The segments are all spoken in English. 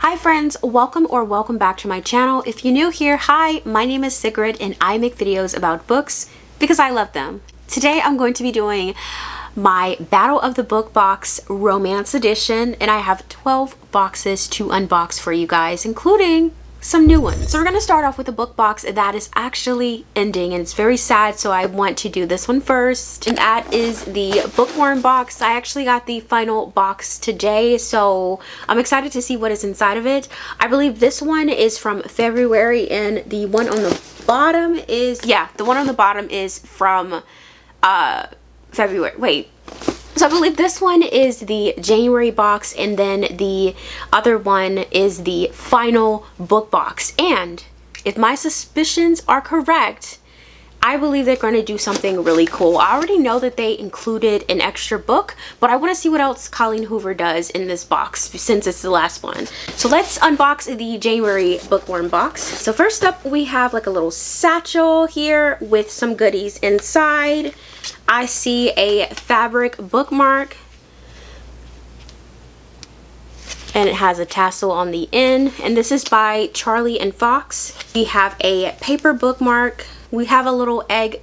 Hi friends, welcome or welcome back to my channel. If you're new here, hi, my name is Sigrid and I make videos about books because I love them. Today I'm going to be doing my Battle of the Book Box Romance Edition, and I have 12 boxes to unbox for you guys, including some new ones. So we're going to start off with a book box that is actually ending, and it's very sad, so I want to do this one first, and that is the Bookworm Box. I actually got the final box today, so I'm excited to see what is inside of it. I believe this one is from February, and the one on the bottom is, yeah, the one on the bottom is from February. Wait. So I believe this one is the January box, and then the other one is the final book box. And if my suspicions are correct, I believe they're going to do something really cool. I already know that they included an extra book, but I want to see what else Colleen Hoover does in this box since it's the last one. So let's unbox the January Bookworm box. So first up, we have like a little satchel here with some goodies inside. I see a fabric bookmark, and it has a tassel on the end, and this is by Charlie and Fox. We have a paper bookmark. We have a little egg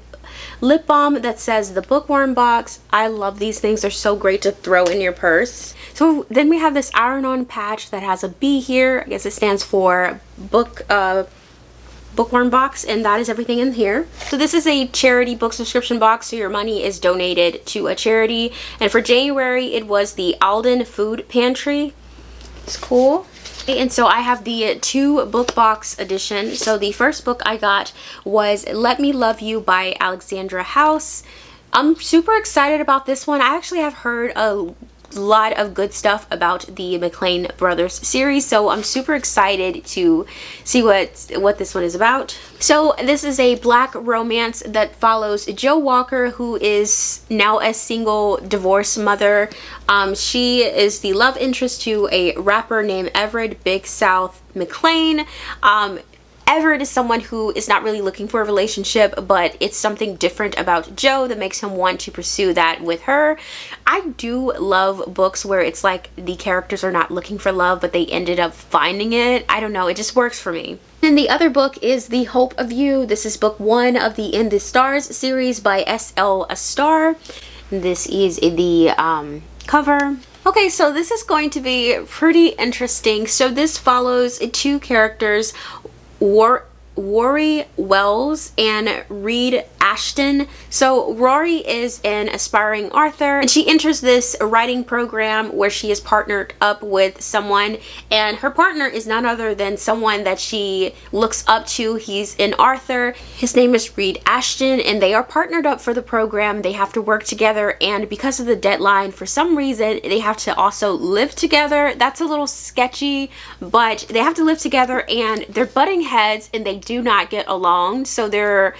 lip balm that says the Bookworm Box. I love these things. They're so great to throw in your purse. So then we have this iron-on patch that has a B here. I guess it stands for Bookworm Box, and that is everything in here. So this is a charity book subscription box, so your money is donated to a charity, and for January it was the Alden Food Pantry. It's cool. And so I have the 2 book box edition. So the first book I got was Let Me Love You by Alexandra House. I'm super excited about this one. I actually have heard a lot of good stuff about the McLean Brothers series, so I'm super excited to see what this one is about. So this is a black romance that follows Jo Walker, who is now a single divorced mother. She is the love interest to a rapper named Everett Big South McLean. Everett is someone who is not really looking for a relationship, but it's something different about Jo that makes him want to pursue that with her. I do love books where it's like the characters are not looking for love, but they ended up finding it. I don't know, it just works for me. And the other book is The Hope of You. This is book 1 of the In the Stars series by S.L. Astar. This is the cover. Okay, so this is going to be pretty interesting. So this follows 2 characters, Rory Wells and Reed Ashton. So Rory is an aspiring author, and she enters this writing program where she is partnered up with someone, and her partner is none other than someone that she looks up to. He's an author. His name is Reed Ashton, and they are partnered up for the program. They have to work together, and because of the deadline, for some reason they have to also live together. That's a little sketchy, but they have to live together, and they're butting heads and they do not get along. So they're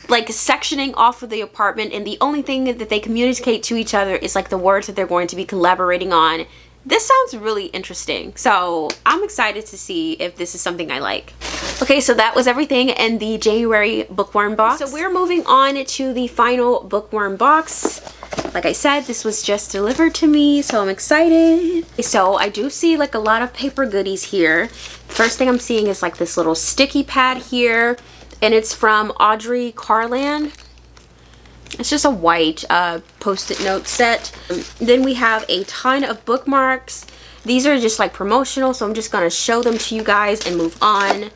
like sectioning off of the apartment, and the only thing that they communicate to each other is like the words that they're going to be collaborating on. This sounds really interesting, so I'm excited to see if this is something I like. Okay, so that was everything in the January Bookworm box. So we're moving on to the final Bookworm box. Like I said, this was just delivered to me, so I'm excited. So I do see like a lot of paper goodies here. First thing I'm seeing is like this little sticky pad here, and it's from Audrey Carland. It's just a white post-it note set. Then we have a ton of bookmarks. These are just like promotional, so I'm just gonna show them to you guys and move on.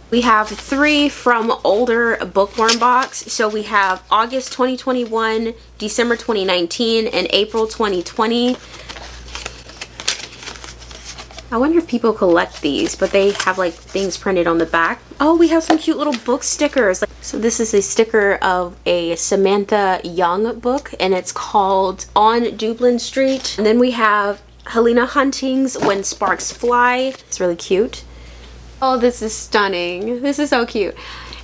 We have 3 from older Bookworm Box. So we have August 2021, December 2019, and April 2020. I wonder if people collect these, but they have like things printed on the back. Oh, we have some cute little book stickers. So this is a sticker of a Samantha Young book, and it's called On Dublin Street. And then we have Helena Hunting's When Sparks Fly. It's really cute. Oh, this is stunning. This is so cute.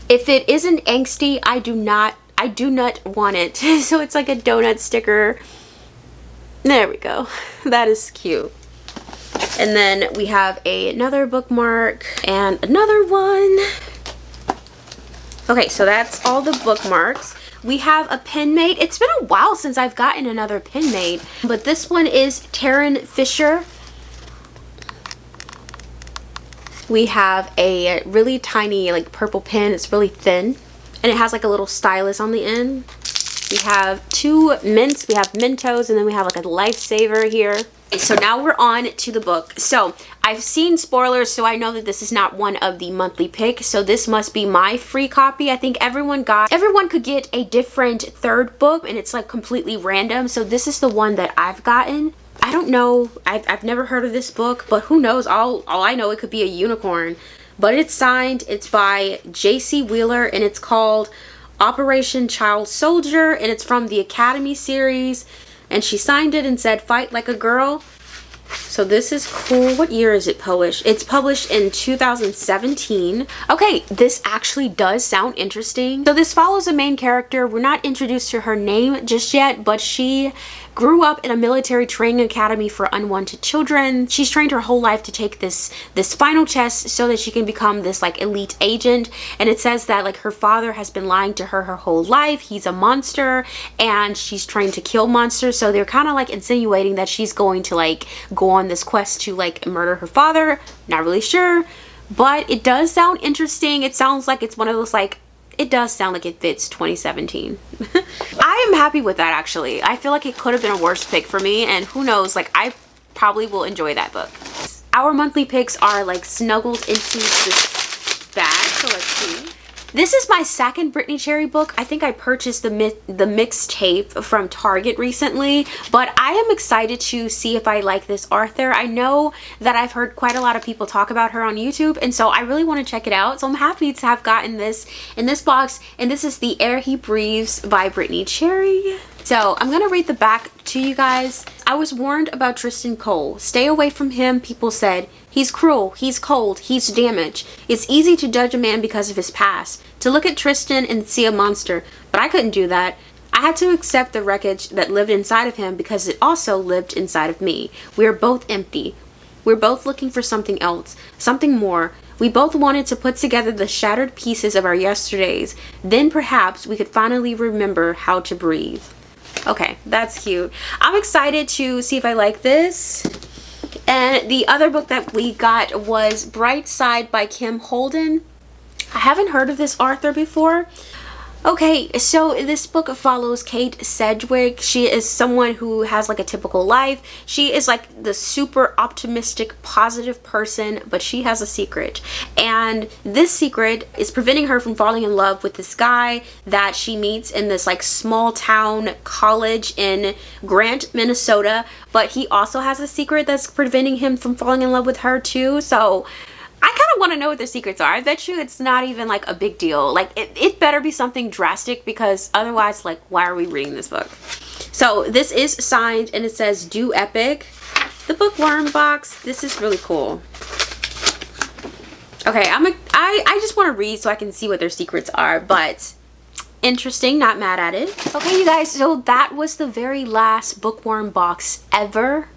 If it isn't angsty, I do not want it. So it's like a donut sticker. There we go. That is cute. And then we have another bookmark and another one. Okay, so that's all the bookmarks. We have a pen made. It's been a while since I've gotten another pen made, but this one is Taryn Fisher. We have a really tiny like purple pen. It's really thin and it has like a little stylus on the end. We have two mints. We have Mentos and then we have like a lifesaver here. So now we're on to the book. So I've seen spoilers, so I know that this is not one of the monthly picks. So this must be my free copy. I think everyone could get a different third book and it's like completely random. So this is the one that I've gotten. I don't know. I've never heard of this book, but who knows? All I know, it could be a unicorn. But it's signed. It's by J.C. Wheeler and it's called Operation Child Soldier and it's from the Academy series. And she signed it and said, "Fight like a girl." So this is cool. What year is it published? It's published in 2017. Okay, this actually does sound interesting. So this follows a main character. We're not introduced to her name just yet, but she grew up in a military training academy for unwanted children. She's trained her whole life to take this final test so that she can become this like elite agent. And it says that like her father has been lying to her whole life. He's a monster and she's trained to kill monsters. So they're kind of like insinuating that she's going to like go on this quest to like murder her father. Not really sure, but it does sound interesting. It sounds like it's one of those like, it does sound like it fits 2017. I am happy with that actually. I feel like it could have been a worse pick for me and who knows, like I probably will enjoy that book. Our monthly picks are like snuggled into this bag, so let's see. This is my second Brittany Cherry book. I think I purchased the mixtape from Target recently, but I am excited to see if I like this author. I know that I've heard quite a lot of people talk about her on YouTube, and so I really want to check it out. So I'm happy to have gotten this in this box, and this is The Air He Breathes by Brittany Cherry. So I'm gonna read the back to you guys. I was warned about Tristan Cole. Stay away from him, people said. He's cruel, he's cold, he's damaged. It's easy to judge a man because of his past. To look at Tristan and see a monster, but I couldn't do that. I had to accept the wreckage that lived inside of him because it also lived inside of me. We are both empty. We're both looking for something else, something more. We both wanted to put together the shattered pieces of our yesterdays. Then perhaps we could finally remember how to breathe. Okay, that's cute. I'm excited to see if I like this. And the other book that we got was Bright Side by Kim Holden. I haven't heard of this author before. Okay, so this book follows Kate Sedgwick. She is someone who has like a typical life. She is like the super optimistic, positive person, but she has a secret. And this secret is preventing her from falling in love with this guy that she meets in this like small town college in Grant, Minnesota. But he also has a secret that's preventing him from falling in love with her too. So I kind of want to know what their secrets are. I bet you it's not even like a big deal. Like it better be something drastic because otherwise, like, why are we reading this book? So this is signed and it says "Do Epic." The Bookworm Box. This is really cool. Okay, I just want to read so I can see what their secrets are, but interesting, not mad at it. Okay, you guys, so that was the very last Bookworm Box ever.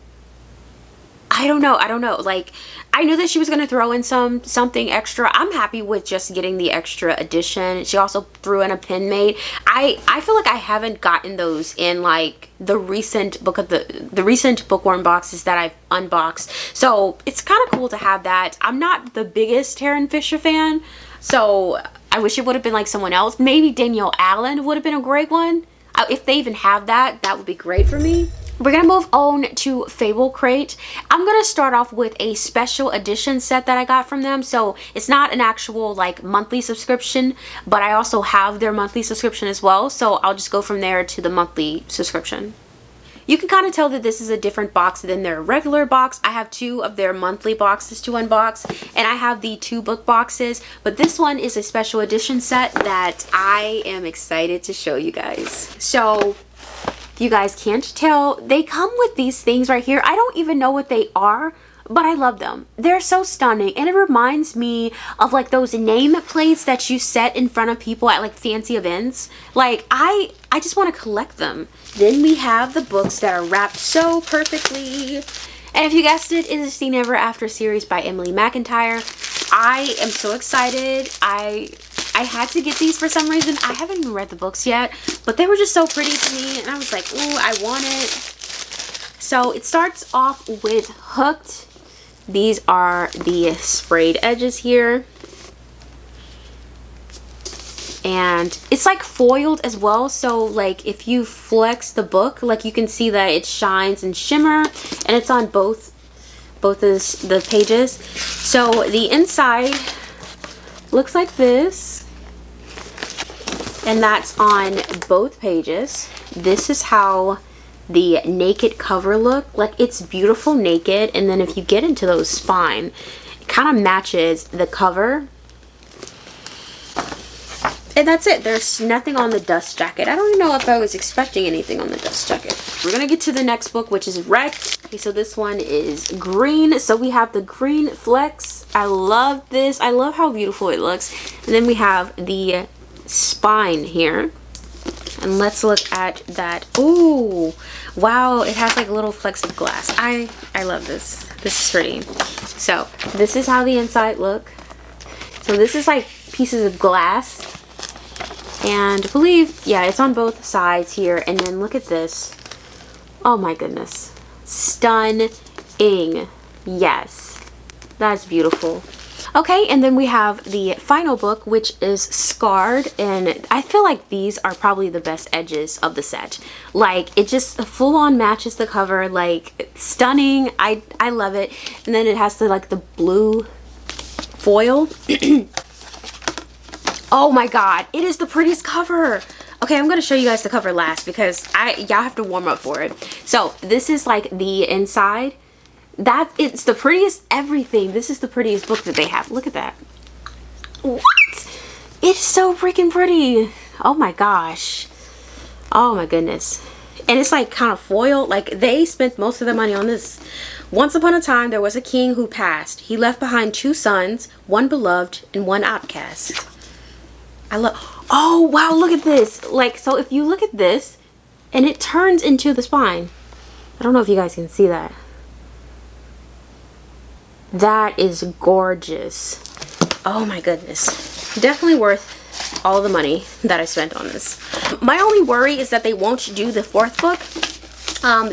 I don't know. Like, I knew that she was going to throw in something extra. I'm happy with just getting the extra edition. She also threw in a pen mate. I feel like I haven't gotten those in like the recent book of the recent Bookworm boxes that I've unboxed. So it's kind of cool to have that. I'm not the biggest Taryn Fisher fan, so I wish it would have been like someone else. Maybe Danielle Allen would have been a great one. If they even have that, that would be great for me. We're gonna move on to Fabled Crate. I'm gonna start off with a special edition set that I got from them. So it's not an actual like monthly subscription, but I also have their monthly subscription as well. So I'll just go from there to the monthly subscription. You can kind of tell that this is a different box than their regular box. I have two of their monthly boxes to unbox, and I have the 2 book boxes, but this one is a special edition set that I am excited to show you guys. So you guys can't tell, they come with these things right here. I don't even know what they are, but I love them. They're so stunning, and it reminds me of like those name plates that you set in front of people at like fancy events. Like I just want to collect them. Then we have the books that are wrapped so perfectly. And if you guessed it, it is the Never After series by Emily McIntyre. I am so excited. I had to get these for some reason. I haven't even read the books yet, but they were just so pretty to me, and I was like, ooh, I want it. So it starts off with Hooked. These are the sprayed edges here. And it's like foiled as well, so like if you flex the book, like you can see that it shines and shimmer, and it's on both of the pages. So the inside looks like this, and that's on both pages. This is how the naked cover look. Like, it's beautiful naked, and then if you get into those spine, it kind of matches the cover. And that's it. There's nothing on the dust jacket. I don't even know if I was expecting anything on the dust jacket. We're gonna get to the next book, which is Wrecked. Okay, so this one is green. So we have the green flex. I love this. I love how beautiful it looks. And then we have the spine here. And let's look at that. Ooh, wow, it has like a little flecks of glass. I love this. This is pretty. So this is how the inside look. So this is like pieces of glass. And I believe, yeah, it's on both sides here. And then look at this. Oh my goodness. Stunning. Yes. That's beautiful. Okay, and then we have the final book, which is Scarred. And I feel like these are probably the best edges of the set. Like, it just full on matches the cover. Like, stunning. I love it. And then it has the, like, the blue foil. Oh my god, it is the prettiest cover. Okay, I'm gonna show you guys the cover last because y'all have to warm up for it. So this is like the inside. It's the prettiest everything. This is the prettiest book that they have. Look at that. What? It's so freaking pretty. Oh my gosh. Oh my goodness. And it's like kind of foil. Like, they spent most of their money on this. Once upon a time, there was a king who passed. He left behind 2 sons, one beloved and one outcast. I love, oh wow, look at this. Like, so if you look at this and it turns into the spine. I don't know if you guys can see that. That is gorgeous. Oh my goodness. Definitely worth all the money that I spent on this. My only worry is that they won't do the 4th book.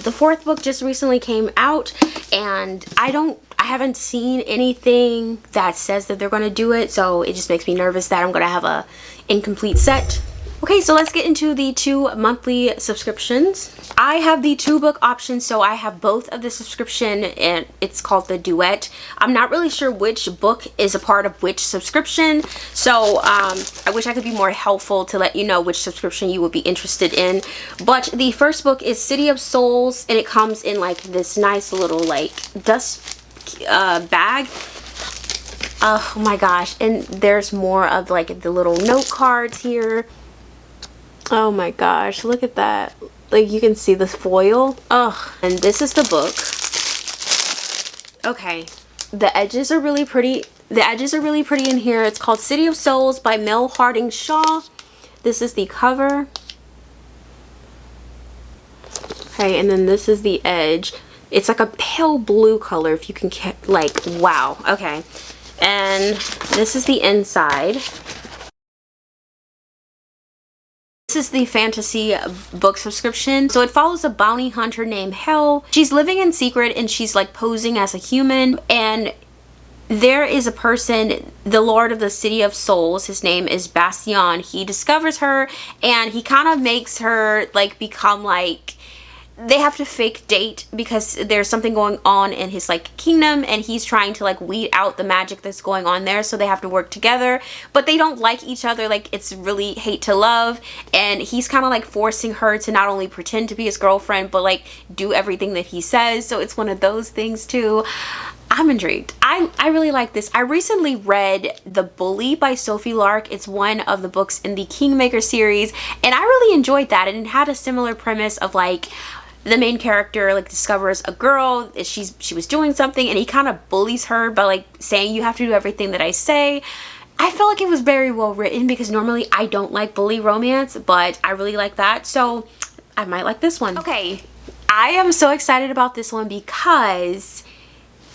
The 4th book just recently came out, and I haven't seen anything that says that they're going to do it, so it just makes me nervous that I'm going to have a incomplete set. Okay, so let's get into the 2 monthly subscriptions. I have the 2 book option, so I have both of the subscription, and it's called the Duet. I'm not really sure which book is a part of which subscription, so I wish I could be more helpful to let you know which subscription you would be interested in. But the first book is City of Souls, and it comes in like this nice little like dust bag. Oh my gosh, and there's more of like the little note cards here. Oh my gosh, look at that. Like, you can see the foil. Ugh. And this is the book. Okay, the edges are really pretty. The edges are really pretty in here. It's called City of Souls by Mel Harding Shaw. This is the cover. Okay, and then this is the edge. It's like a pale blue color, if you can get, like, wow. Okay, and this is the inside. This is the fantasy book subscription. So it follows a bounty hunter named Hel. She's living in secret and she's like posing as a human, and there is a person, the Lord of the City of Souls, his name is Bastion. He discovers her and he kind of makes her like become like, they have to fake date because there's something going on in his like kingdom, and he's trying to like weed out the magic that's going on there, so they have to work together, but they don't like each other. Like, it's really hate to love, and he's kind of like forcing her to not only pretend to be his girlfriend but like do everything that he says. So it's one of those things too. I'm intrigued. I really like this. I recently read The Bully by Sophie Lark. It's one of the books in the Kingmaker series, and I really enjoyed that, and it had a similar premise of like the main character like discovers a girl, she was doing something, and he kind of bullies her by like saying, you have to do everything that I say. I felt like it was very well written because normally I don't like bully romance, but I really like that, so I might like this one. Okay, I am so excited about this one because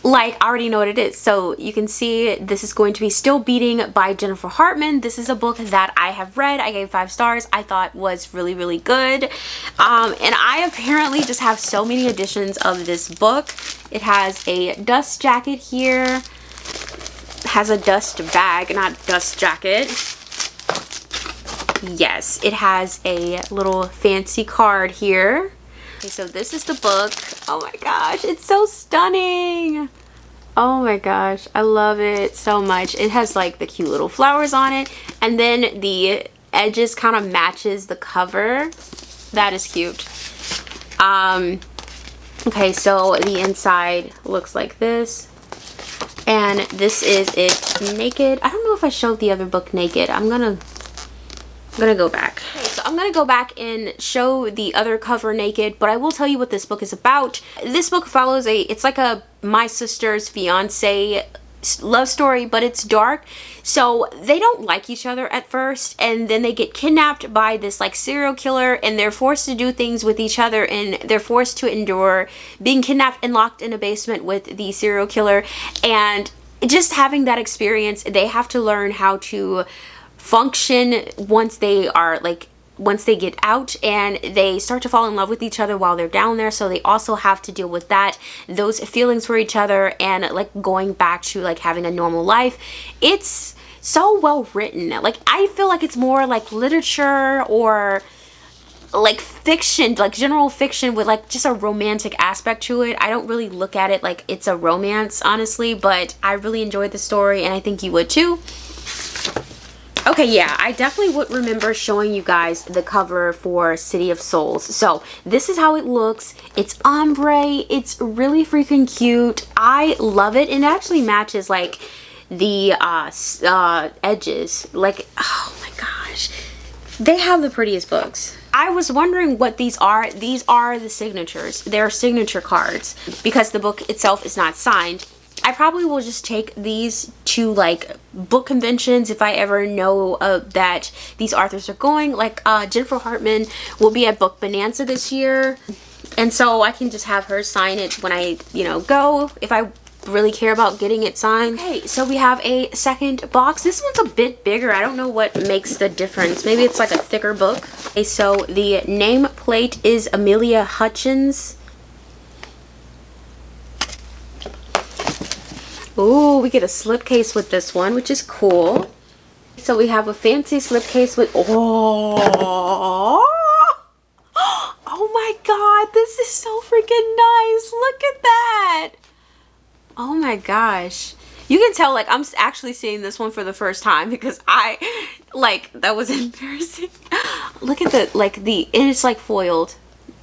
like, I already know what it is. So you can see this is going to be Still Beating by Jennifer Hartman. This is a book that I have read. I gave 5 stars. I thought was really, really good. And I apparently just have so many editions of this book. It has a dust jacket here. It has a dust bag, not dust jacket. Yes, it has a little fancy card here. Okay, so this is the book. Oh my gosh, it's so stunning. Oh my gosh, I love it so much. It has like the cute little flowers on it, and then the edges kind of matches the cover. That is cute. Okay, so the inside looks like this. And this is it naked. I don't know if I showed the other book naked. I'm gonna go back. Okay, so I'm gonna go back and show the other cover naked, but I will tell you what this book is about. This book follows it's like a my sister's fiance love story, but it's dark. So they don't like each other at first, and then they get kidnapped by this like serial killer, and they're forced to do things with each other, and they're forced to endure being kidnapped and locked in a basement with the serial killer. And just having that experience, they have to learn how to function once they get out, and they start to fall in love with each other while they're down there. So they also have to deal with those feelings for each other, and like going back to like having a normal life. It's so well written. Like, I feel like it's more like literature or like fiction, like general fiction with like just a romantic aspect to it. I don't really look at it like it's a romance, honestly, but I really enjoyed the story, and I think you would too. Okay, yeah, I definitely would remember showing you guys the cover for City of Souls. So this is how it looks. It's ombre. It's really freaking cute. I love it. And it actually matches like the edges. Like, oh my gosh. They have the prettiest books. I was wondering what these are. These are the signatures. They're signature cards because the book itself is not signed. I probably will just take these to like book conventions if I ever know that these authors are going. Like Jennifer Hartman will be at Book Bonanza this year, and so I can just have her sign it when I, go, if I really care about getting it signed. Okay, so we have a second box. This one's a bit bigger. I don't know what makes the difference. Maybe it's like a thicker book. Okay, so the nameplate is Amelia Hutchins. Ooh, we get a slipcase with this one, which is cool. So we have a fancy slipcase with, oh my god, this is so freaking nice. Look at that. Oh my gosh. You can tell, like, I'm actually seeing this one for the first time because that was embarrassing. Look at and it's like foiled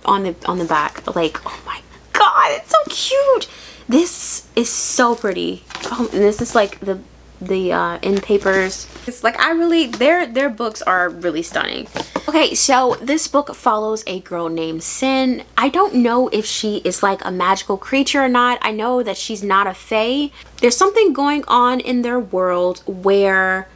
on the back. Like, oh my god, it's so cute. This is so pretty. Oh, and this is like the in papers. It's like, their books are really stunning. Okay, so this book follows a girl named Sin. I don't know if she is like a magical creature or not. I know that she's not a fae. There's something going on in their world where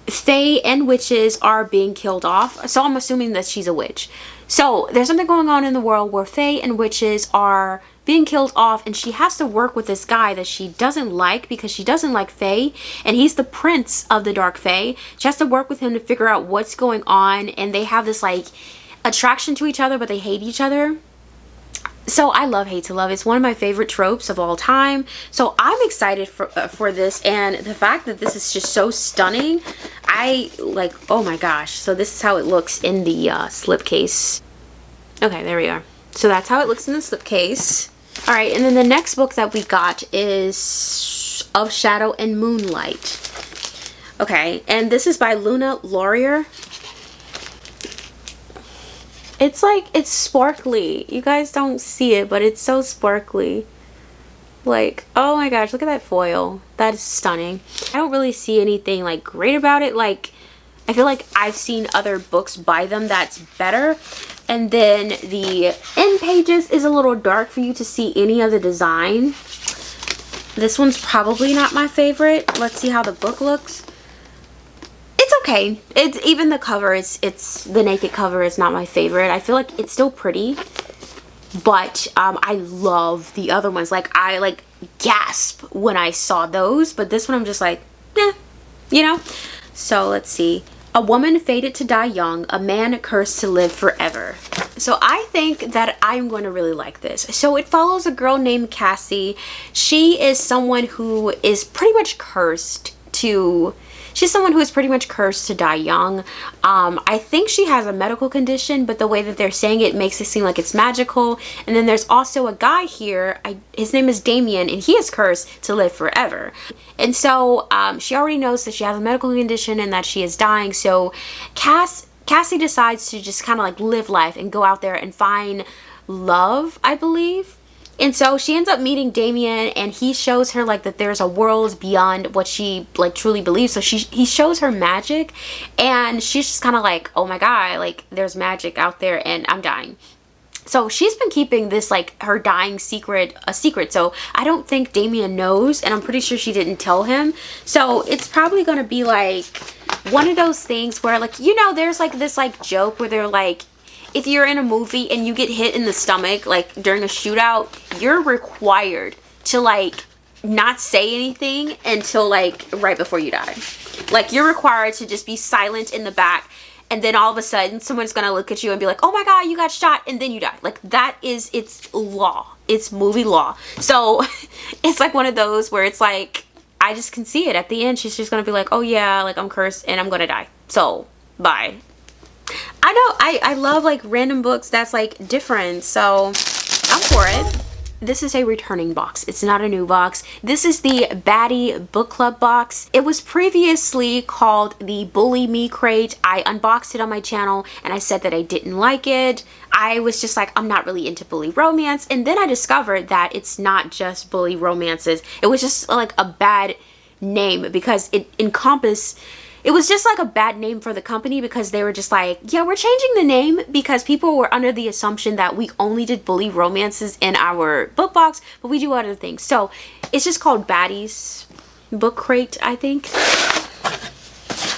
fae and witches are being killed off. So I'm assuming that she's a witch. So there's something going on in the world where fae and witches are being killed off, and she has to work with this guy that she doesn't like because she doesn't like fae, and he's the prince of the dark fae. She has to work with him to figure out what's going on, and they have this like attraction to each other, but they hate each other. So I love hate to love. It's one of my favorite tropes of all time. So I'm excited for this, and the fact that this is just so stunning, oh my gosh. So this is how it looks in the slipcase. Okay, there we are. So that's how it looks in the slipcase. All right, and then the next book that we got is Of Shadow and Moonlight. Okay, and this is by Luna Laurier. It's sparkly. You guys don't see it, but it's so sparkly. Like, oh my gosh, look at that foil. That is stunning. I don't really see anything like great about it. Like, I feel like I've seen other books by them that's better. And then the end pages is a little dark for you to see any of the design. This one's probably not my favorite. Let's see how the book looks. It's okay. It's even the cover, it's the naked cover is not my favorite. I feel like it's still pretty, but I love the other ones. Like, gasp when I saw those, but this one I'm just like, eh, you know? So let's see. A woman fated to die young, a man cursed to live forever. So I think that I'm going to really like this. So it follows a girl named Cassie. She is someone who is pretty much cursed to... She's someone who is pretty much cursed to die young. I think she has a medical condition, but the way that they're saying it makes it seem like it's magical. And then there's also a guy here, his name is Damien, and he is cursed to live forever. And so she already knows that she has a medical condition and that she is dying. So Cassie decides to just kind of like live life and go out there and find love, I believe. And so she ends up meeting Damien, and he shows her like that there's a world beyond what she like truly believes. So he shows her magic, and she's just kind of like, oh my god, like there's magic out there and I'm dying. So she's been keeping this like her dying secret a secret. So I don't think Damien knows, and I'm pretty sure she didn't tell him. So it's probably gonna be like one of those things where, like, you know, there's like this like joke where they're like, if you're in a movie and you get hit in the stomach, like during a shootout, you're required to like not say anything until like right before you die. Like you're required to just be silent in the back, and then all of a sudden someone's gonna look at you and be like, oh my god, you got shot, and then you die. Like that is, it's law. It's movie law. So it's like one of those where it's like, I just can see it at the end. She's just gonna be like, oh yeah, like I'm cursed and I'm gonna die. So bye. I know, I love like random books that's like different, so I'm for it. This is a returning box. It's not a new box. This is the Baddies Book Club box. It was previously called the Bully Me crate. I unboxed it on my channel and I said that I didn't like it. I was just like, I'm not really into bully romance, and then I discovered that it's not just bully romances. It was just like a bad name because it encompassed... It was just like a bad name for the company because they were just like, yeah, we're changing the name because people were under the assumption that we only did bully romances in our book box, but we do other things. So it's just called Baddies Book Crate, I think.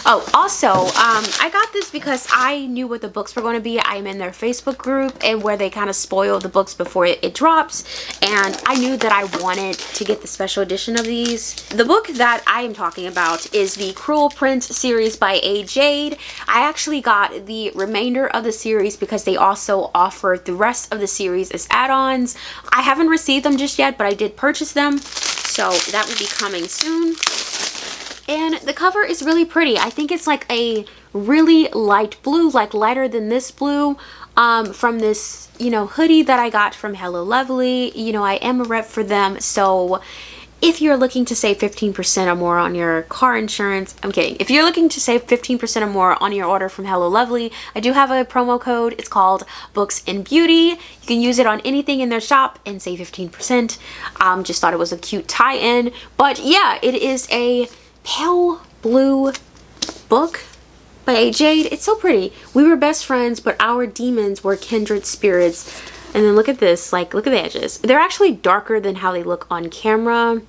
Oh, also, I got this because I knew what the books were going to be. I'm in their Facebook group, and where they kind of spoil the books before it drops, and I knew that I wanted to get the special edition of these. The book that I am talking about is the Cruel Prince series by A. Jade. I actually got the remainder of the series because they also offered the rest of the series as add-ons. I haven't received them just yet, but I did purchase them, so that will be coming soon. And the cover is really pretty. I think it's like a really light blue, like lighter than this blue, from this, you know, hoodie that I got from Hello Lovely. You know, I am a rep for them, so if you're looking to save 15% or more on your car insurance, I'm kidding. If you're looking to save 15% or more on your order from Hello Lovely, I do have a promo code. It's called BooksNBeauty. You can use it on anything in their shop and save 15%. Just thought it was a cute tie-in. But yeah, it is a pale blue book by A. Jade. It's so pretty. We were best friends, but our demons were kindred spirits. And then look at this, like, look at the edges. They're actually darker than how they look on camera.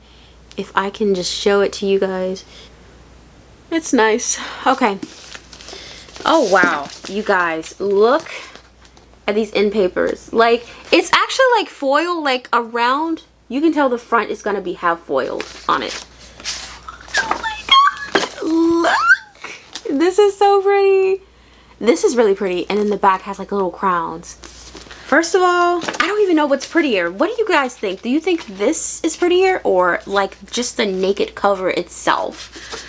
If I can just show it to you guys. It's nice. Okay. Oh, wow. You guys, look at these end papers. Like, it's actually like foil, like around. You can tell the front is going to have foil on it. Oh my god. Look. This is so pretty. This is really pretty. And then the back has like little crowns. First of all, I don't even know what's prettier. What do you guys think? Do you think this is prettier or like just the naked cover itself?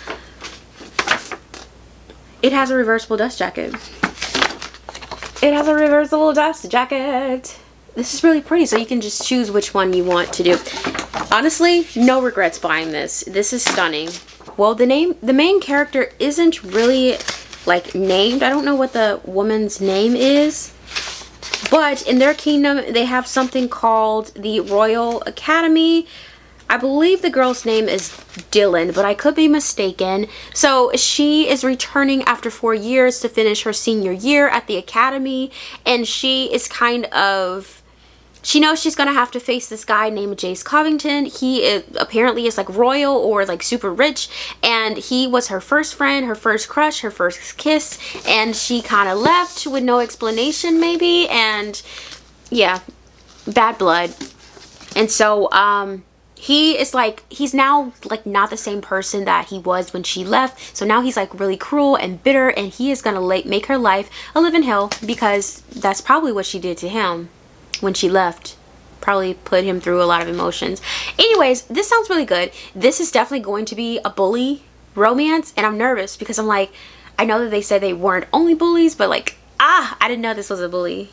It has a reversible dust jacket. It has a reversible dust jacket. This is really pretty, so you can just choose which one you want to do. Honestly, no regrets buying this. This is stunning. Well, the main character isn't really like named. I don't know what the woman's name is. But in their kingdom, they have something called the Royal Academy. I believe the girl's name is Dylan, but I could be mistaken. So she is returning after 4 years to finish her senior year at the academy. And she is kind of... She knows she's going to have to face this guy named Jace Covington. He apparently is like royal or like super rich. And he was her first friend, her first crush, her first kiss. And she kind of left with no explanation maybe. And yeah, bad blood. And so he is like, he's now like not the same person that he was when she left. So now he's like really cruel and bitter, and he is gonna make her life a living hell, because that's probably what she did to him when she left. Probably put him through a lot of emotions. Anyways, this sounds really good. This is definitely going to be a bully romance, and I'm nervous because I'm like, I know that they said they weren't only bullies, but like, I didn't know this was a bully.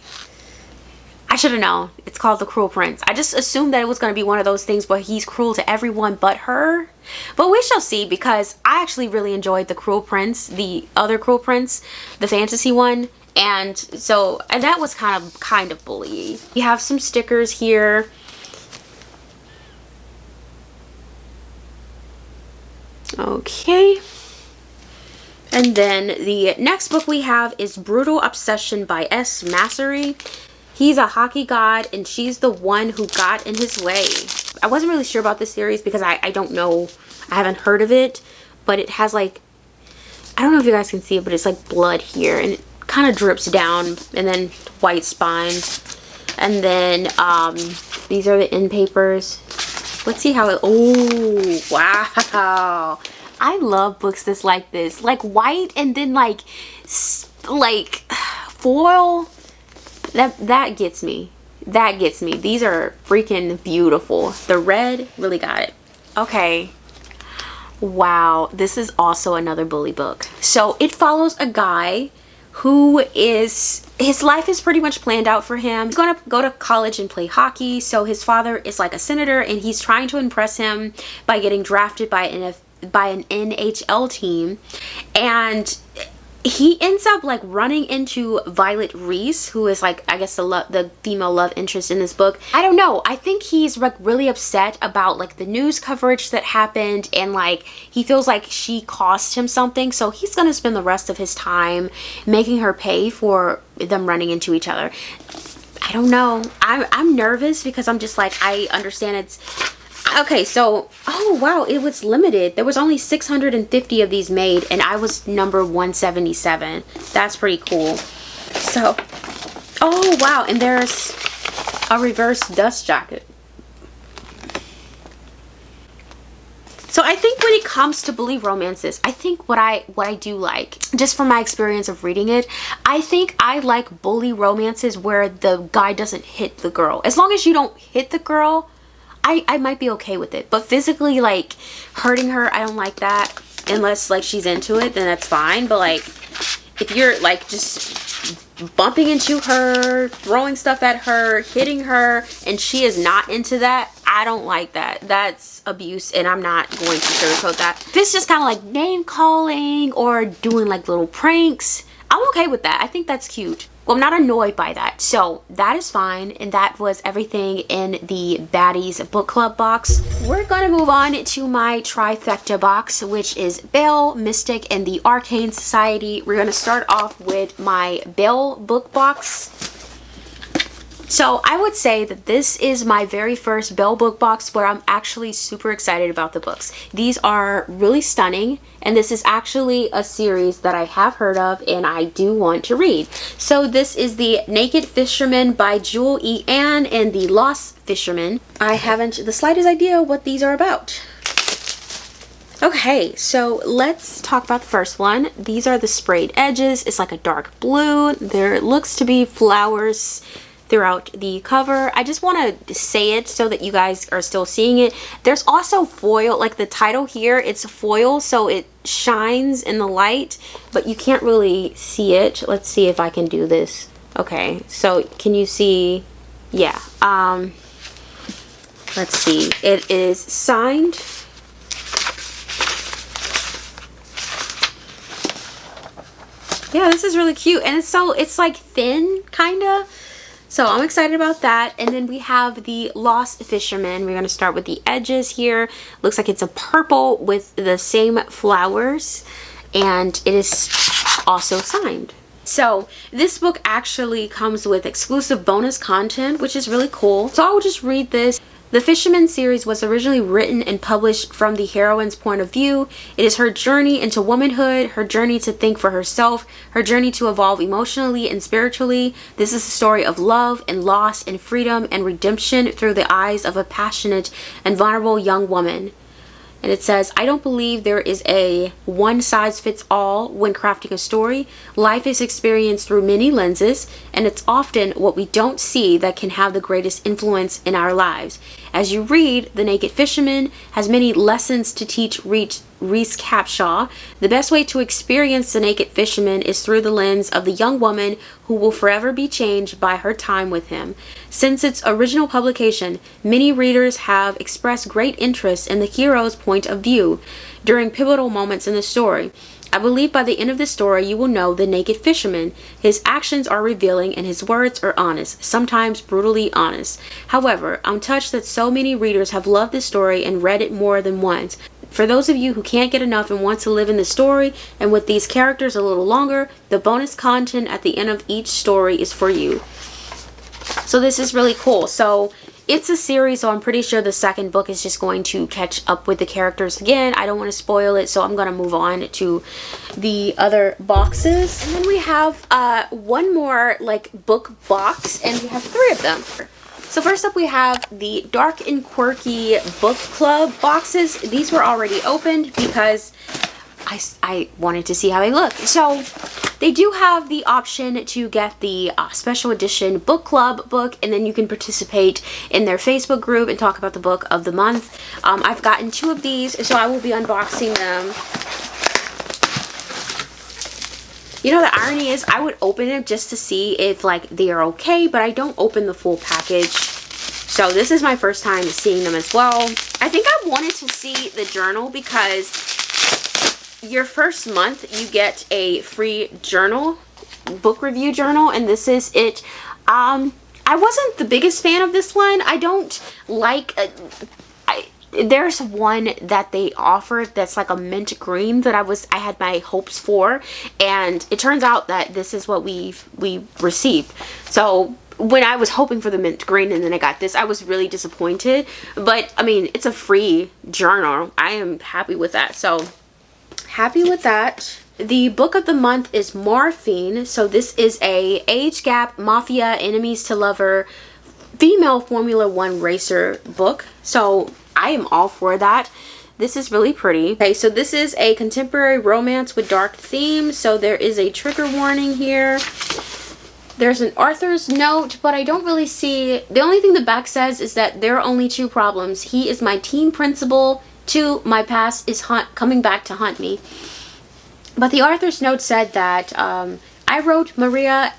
I should have known. It's called The Cruel Prince. I just assumed that it was going to be one of those things where he's cruel to everyone but her. But we shall see, because I actually really enjoyed The Cruel Prince, the other Cruel Prince, the fantasy one. And so, and that was kind of bully. We have some stickers here. Okay. And then the next book we have is Brutal Obsession by S. Massery. He's a hockey god, and she's the one who got in his way. I wasn't really sure about this series because I don't know. I haven't heard of it. But it has like, I don't know if you guys can see it, but it's like blood here. And it kind of drips down, and then white spine. And then these are the end papers. Let's see how it, oh, wow. I love books that's like this. Like white and then like foil. That gets me. That gets me. These are freaking beautiful. The red really got it. Okay. Wow. This is also another bully book. So it follows a guy who is, his life is pretty much planned out for him. He's gonna go to college and play hockey. So his father is like a senator, and he's trying to impress him by getting drafted by an NHL team. And he ends up like running into Violet Reese, who is like, I guess the female love interest in this book. I don't know. I think he's like really upset about like the news coverage that happened, and like he feels like she cost him something. So he's gonna spend the rest of his time making her pay for them running into each other. I don't know. I'm nervous because I'm just like, I understand it's okay. So, oh wow, it was limited. There was only 650 of these made, and I was number 177. That's pretty cool. So, oh wow, and there's a reverse dust jacket. So I think when it comes to bully romances, I think what I do like, just from my experience of reading it, I think I like bully romances where the guy doesn't hit the girl. As long as you don't hit the girl, I might be okay with it. But physically, like, hurting her, I don't like that. Unless, like, she's into it, then that's fine. But, like, if you're, like, just bumping into her, throwing stuff at her, hitting her, and she is not into that, I don't like that. That's abuse, and I'm not going to sugarcoat that. If it's just kind of, like, name-calling or doing, like, little pranks, I'm okay with that. I think that's cute. Well, I'm not annoyed by that, so that is fine. And that was everything in the Baddies Book Club box. We're gonna move on to my trifecta box, which is Belle, Mystic, and the Arcane Society. We're gonna start off with my Belle Book Box. So I would say that this is my very first Belle Book Box where I'm actually super excited about the books. These are really stunning, and this is actually a series that I have heard of and I do want to read. So this is the Naked Fisherman by Jewel E. Ann and the Lost Fisherman. I haven't the slightest idea what these are about. Okay, so let's talk about the first one. These are the sprayed edges. It's like a dark blue. There looks to be flowers throughout the cover. I just want to say it so that you guys are still seeing it. There's also foil, like the title here, it's foil, so it shines in the light, but you can't really see it. Let's see if I can do this. Okay, so can you see? Yeah. Let's see. It is signed. Yeah, this is really cute, and it's like thin, kinda. So I'm excited about that. And then we have the Lost Fisherman. We're going to start with the edges here. Looks like it's a purple with the same flowers. And it is also signed. So this book actually comes with exclusive bonus content, which is really cool. So I will just read this. The Fisherman series was originally written and published from the heroine's point of view. It is her journey into womanhood, her journey to think for herself, her journey to evolve emotionally and spiritually. This is a story of love and loss and freedom and redemption through the eyes of a passionate and vulnerable young woman. And it says, I don't believe there is a one-size-fits-all when crafting a story. Life is experienced through many lenses, and it's often what we don't see that can have the greatest influence in our lives. As you read, The Naked Fisherman has many lessons to teach Reese Capshaw. The best way to experience The Naked Fisherman is through the lens of the young woman who will forever be changed by her time with him. Since its original publication, many readers have expressed great interest in the hero's point of view during pivotal moments in the story. I believe by the end of the story you will know the naked fisherman. His actions are revealing and his words are honest, sometimes brutally honest. However, I'm touched that so many readers have loved this story and read it more than once. For those of you who can't get enough and want to live in the story and with these characters a little longer, the bonus content at the end of each story is for you. So this is really cool. So it's a series, so I'm pretty sure the second book is just going to catch up with the characters again. I don't want to spoil it, so I'm going to move on to the other boxes. And then we have one more like book box, and we have 3 of them. So first up we have the Dark and Quirky Book Club boxes. These were already opened because I wanted to see how they look. So they do have the option to get the special edition book club book, and then you can participate in their Facebook group and talk about the book of the month. I've gotten 2 of these, so I will be unboxing them. You know, the irony is I would open them just to see if like they are okay, but I don't open the full package. So this is my first time seeing them as well. I think I wanted to see the journal because your first month you get a free journal, book review journal, and this is it. I wasn't the biggest fan of this one. I don't like there's one that they offered that's like a mint green that I had my hopes for, and it turns out that this is what we received. So when I was hoping for the mint green and then I got this, I was really disappointed. But I mean, it's a free journal. I am happy with that. So happy with that. The book of the month is Morphine. So this is a age gap, mafia, enemies to lover, female Formula 1 racer book. So I am all for that. This is really pretty. Okay, so this is a contemporary romance with dark themes. So there is a trigger warning here. There's an author's note, but I don't really see... The only thing the back says is that there are only 2 problems. He is my teen principal. 2, my past is coming back to haunt me. But the author's note said that I wrote Maria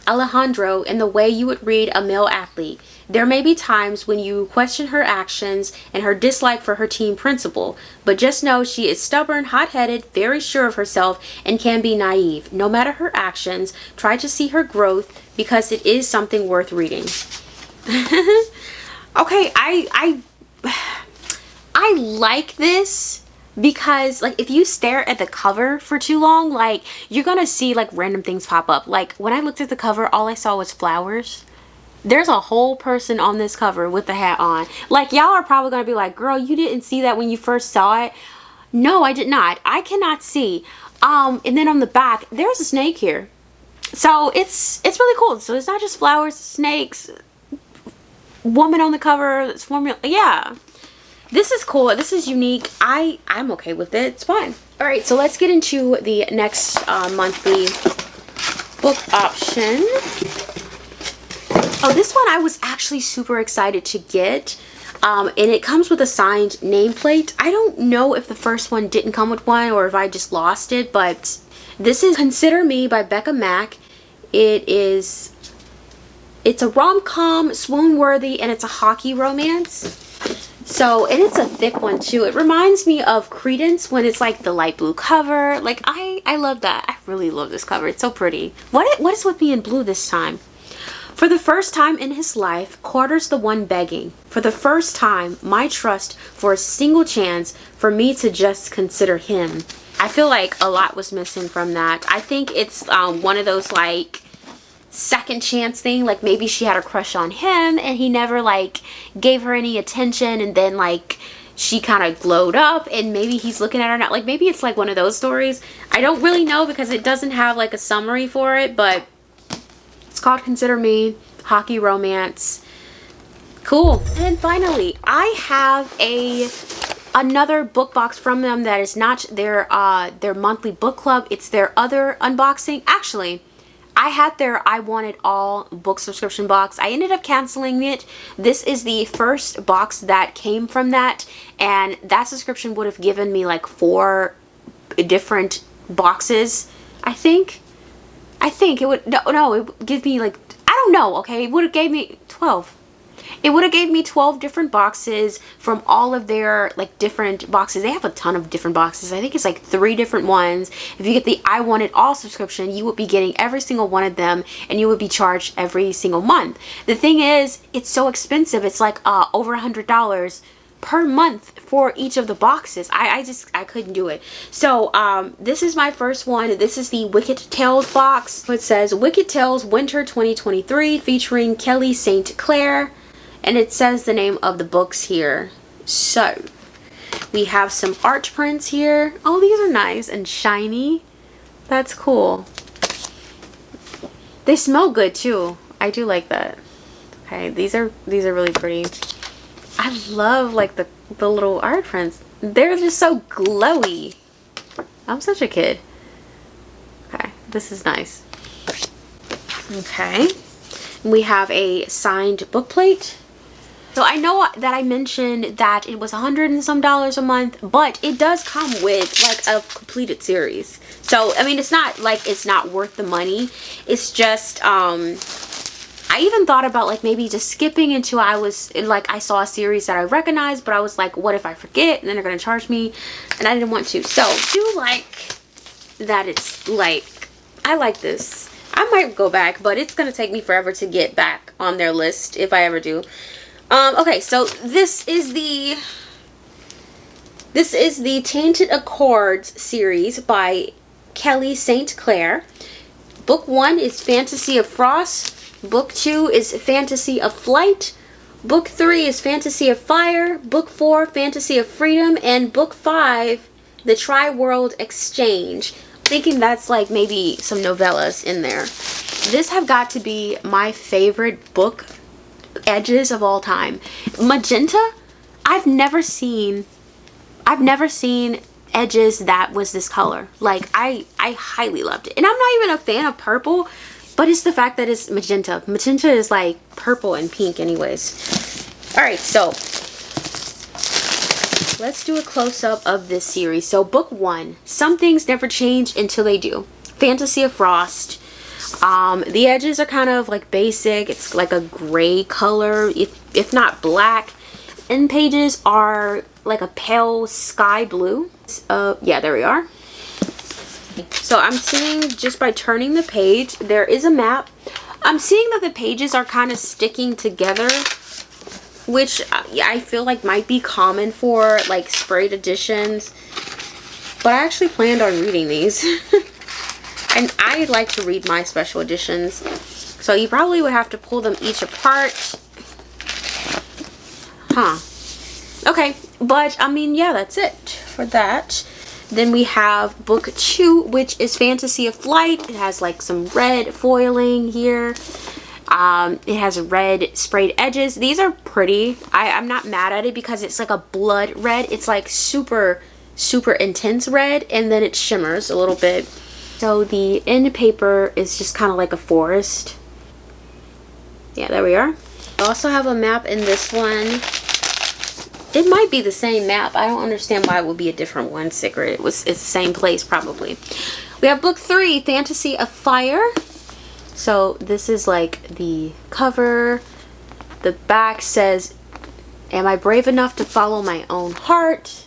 Alejandro in the way you would read a male athlete. There may be times when you question her actions and her dislike for her team principal, but just know she is stubborn, hot-headed, very sure of herself, and can be naive. No matter her actions, try to see her growth because it is something worth reading. Okay, I like this because like if you stare at the cover for too long, like you're gonna see like random things pop up. Like when I looked at the cover, all I saw was flowers. There's a whole person on this cover with the hat on. Like y'all are probably gonna be like, girl, you didn't see that when you first saw it. No, I did not. I cannot see. And then on the back there's a snake here, so it's really cool. So it's not just flowers, snakes, woman on the cover that's formula. Yeah, this is cool. This is unique. I'm okay with it. It's fine. All right, so let's get into the next monthly book option. Oh, this one I was actually super excited to get. And it comes with a signed nameplate. I don't know if the first one didn't come with one or if I just lost it, but this is Consider Me by Becca Mack. It's a rom-com, swoon-worthy, and it's a hockey romance. So, and it's a thick one too. It reminds me of Credence when it's like the light blue cover. Like I love that. I really love this cover. It's so pretty. What is with me in blue this time? For the first time in his life, Carter's the one begging. For the first time, my trust for a single chance for me to just consider him. I feel like a lot was missing from that. I think it's one of those like second chance thing. Like maybe she had a crush on him and he never like gave her any attention, and then like she kind of glowed up and maybe he's looking at her now. Like maybe it's like one of those stories. I don't really know because it doesn't have like a summary for it, but it's called Consider Me, hockey romance. Cool. And then finally, I have another book box from them that is not their monthly book club. It's their other unboxing. Actually, I had their I Want It All book subscription box. I ended up canceling it. This is the first box that came from that, and that subscription would have given me like 4 different boxes. I think it would, no, it would give me like, I don't know, okay, it would have gave me 12. It would have gave me 12 different boxes from all of their like different boxes. They have a ton of different boxes. I think it's like 3 different ones. If you get the I Want It All subscription, you would be getting every single one of them and you would be charged every single month. The thing is, it's so expensive. It's like over $100 per month for each of the boxes. I couldn't do it. So this is my first one. This is the Wicked Tales box. It says Wicked Tales Winter 2023 featuring Kelly St. Clair. And it says the name of the books here. So we have some art prints here. Oh, these are nice and shiny. That's cool. They smell good too. I do like that. Okay, these are really pretty. I love like the little art prints. They're just so glowy. I'm such a kid. Okay, this is nice. Okay, we have a signed book plate. So I know that I mentioned that it was $100 and some a month, but it does come with like a completed series. So I mean, it's not like it's not worth the money. It's just I even thought about like maybe just skipping until I saw a series that I recognized, but I was like, what if I forget and then they're gonna charge me, and I didn't want to. So I do like that it's like, I like this. I might go back, but it's gonna take me forever to get back on their list if I ever do. Okay, so this is the Tainted Accords series by Kelly St. Clair. Book 1 is Fantasy of Frost. Book 2 is Fantasy of Flight. Book 3 is Fantasy of Fire. Book 4, Fantasy of Freedom. And Book 5, The Tri-World Exchange. I'm thinking that's like maybe some novellas in there. This have got to be my favorite book edges of all time. Magenta, I've never seen edges that was this color. Like I highly loved it. And I'm not even a fan of purple, but it's the fact that it's magenta. Magenta is like purple and pink anyways. All right, so let's do a close-up of this series. So book 1, Some Things Never Change Until They Do. Fantasy of Frost. The edges are kind of like basic. It's like a gray color, if not black. End pages are like a pale sky blue. Yeah, there we are. So I'm seeing, just by turning the page, there is a map. I'm seeing that the pages are kind of sticking together, which I feel like might be common for like sprayed editions. But I actually planned on reading these. And I like to read my special editions, so you probably would have to pull them each apart. Huh. Okay, but I mean, yeah, that's it for that. Then we have book 2, which is Fantasy of Flight. It has like some red foiling here. It has red sprayed edges. These are pretty. I'm not mad at it because it's like a blood red. It's like super, super intense red, and then it shimmers a little bit. So the end paper is just kind of like a forest. Yeah, there we are. I also have a map in this one. It might be the same map. I don't understand why it would be a different one, Sigrid. It's the same place probably. We have book 3, Fantasy of Fire. So this is like the cover. The back says, am I brave enough to follow my own heart?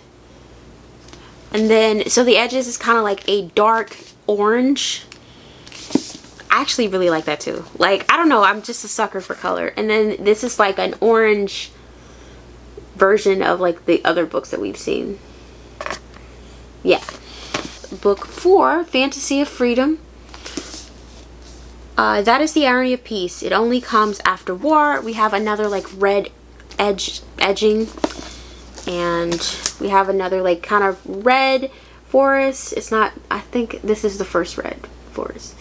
And then, so the edges is kind of like a dark orange. I actually really like that too. Like, I don't know, I'm just a sucker for color. And then this is like an orange version of like the other books that we've seen. Yeah. Book 4, Fantasy of Freedom. That is the irony of peace. It only comes after war. We have another like red edging, and we have another like kind of red forest. It's not, I think this is the first red forest.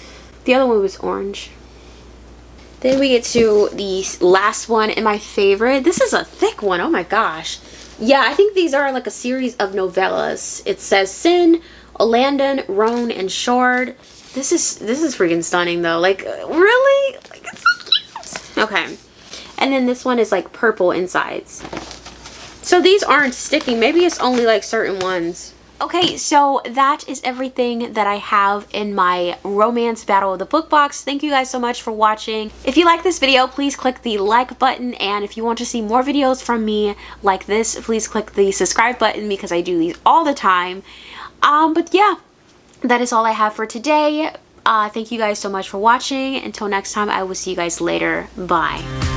The other one was orange. Then we get to the last one and my favorite. This is a thick one. Oh my gosh. Yeah, I think these are like a series of novellas. It says Sin, Olandon, Roan, and Shard. This is freaking stunning though. Like, really? Like, it's so cute. Okay. And then this one is like purple insides. So these aren't sticking. Maybe it's only like certain ones. Okay, so that is everything that I have in my romance battle of the book box. Thank you guys so much for watching. If you like this video, please click the like button, and if you want to see more videos from me like this, please click the subscribe button because I do these all the time. But yeah, that is all I have for today. Thank you guys so much for watching. Until next time, I will see you guys later. Bye.